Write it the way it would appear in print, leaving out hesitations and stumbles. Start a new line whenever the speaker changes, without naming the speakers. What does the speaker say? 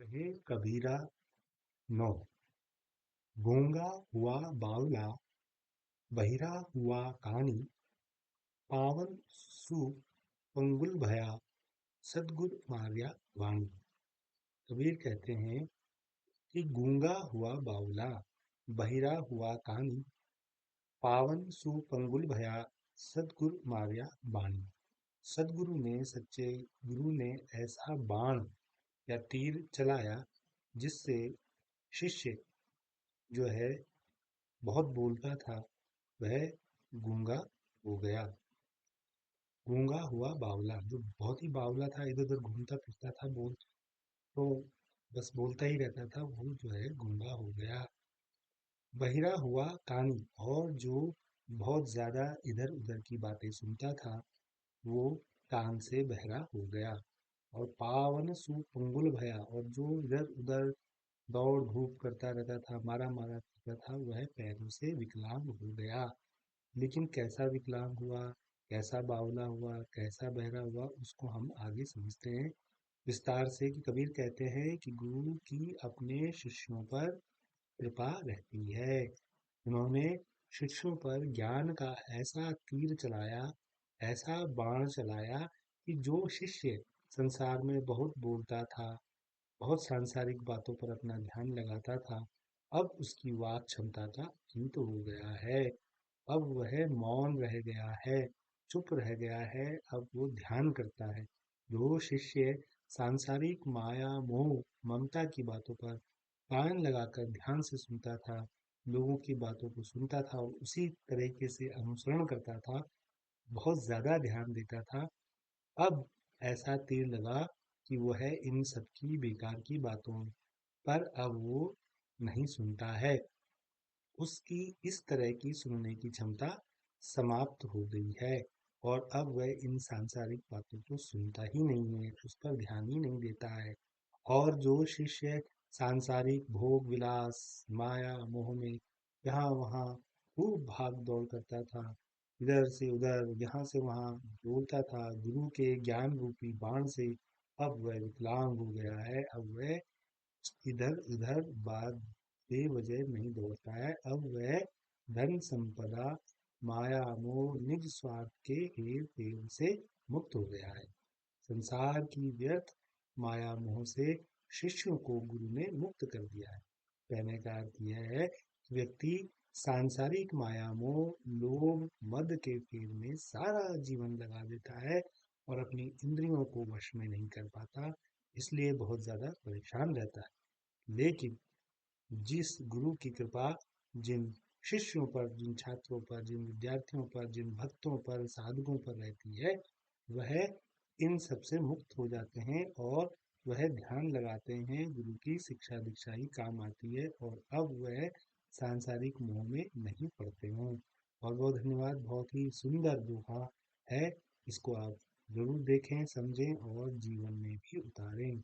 कहे कबीरा नौ। गूंगा हुआ बावला, बहिरा हुआ कानी, पावन सु पंगुल भया, सदगुरु मार्या वाणी। कबीर कहते हैं कि गूंगा हुआ बावला, बहिरा हुआ कानी, पावन सु पंगुल भया, सदगुरु मार्या वाणी। सदगुरु ने, सच्चे गुरु ने ऐसा बाण या तीर चलाया जिससे शिष्य जो है बहुत बोलता था, वह गूंगा हो गया। गूंगा हुआ बावला, जो बहुत ही बावला था, इधर उधर घूमता फिरता था, बोल तो बस बोलता ही रहता था, वो जो है गूंगा हो गया। बहिरा हुआ कानी, और जो बहुत ज्यादा इधर उधर की बातें सुनता था, वो कान से बहरा हो गया। और पावन सु पंगुल भया, और जो इधर उधर दौड़ धूप करता रहता था, मारा मारा करता था, वह पैरों से विकलांग हो गया। लेकिन कैसा विकलांग हुआ, कैसा बावला हुआ, कैसा बहरा हुआ, उसको हम आगे समझते हैं विस्तार से। कि कबीर कहते हैं कि गुरु की अपने शिष्यों पर कृपा रहती है। उन्होंने शिष्यों पर ज्ञान का ऐसा तीर चलाया, ऐसा बाण चलाया कि जो शिष्य संसार में बहुत बोलता था, बहुत सांसारिक बातों पर अपना ध्यान लगाता था, अब उसकी वाक क्षमता का अंत हो गया है। अब वह मौन रह गया है, चुप रह गया है, अब वो ध्यान करता है। जो शिष्य सांसारिक माया मोह ममता की बातों पर कान लगाकर ध्यान से सुनता था, लोगों की बातों को सुनता था और उसी तरीके से अनुसरण करता था, बहुत ज्यादा ध्यान देता था, अब ऐसा तीर लगा कि वह इन सबकी बेकार की बातों पर अब वो नहीं सुनता है। उसकी इस तरह की सुनने की क्षमता समाप्त हो गई है, और अब वह इन सांसारिक बातों को सुनता ही नहीं है, उस पर ध्यान ही नहीं देता है। और जो शिष्य सांसारिक भोग विलास माया मोह में यहाँ वहाँ खूब भाग दौड़ करता था, इधर से उधर यहाँ से वहाँ दौड़ता था, गुरु के ज्ञान रूपी बाण से अब वह विकलांग हो गया है। अब वह इधर उधर बात बेवजह नहीं दौड़ता है, अब वह धन संपदा माया मोह निज स्वार्थ के हेर फेर से मुक्त हो गया है। संसार की व्यर्थ माया मोह से शिष्यों को गुरु ने मुक्त कर दिया है। कहने का अर्थ यह है कि व्यक्ति सांसारिक माया मोह लोभ मद के फेर में सारा जीवन लगा देता है और अपनी इंद्रियों को वश में नहीं कर पाता, इसलिए बहुत ज्यादा परेशान रहता है। लेकिन जिस गुरु की कृपा जिन शिष्यों पर, जिन छात्रों पर, जिन विद्यार्थियों पर, जिन भक्तों पर, साधकों पर रहती है, वह इन सब से मुक्त हो जाते हैं और वह ध्यान लगाते हैं, गुरु की शिक्षा दीक्षा ही काम आती है, और अब वह सांसारिक मोह में नहीं पड़ते हैं। बहुत बहुत धन्यवाद, बहुत ही सुंदर दोहा है, इसको आप जरूर देखें, समझें और जीवन में भी उतारें।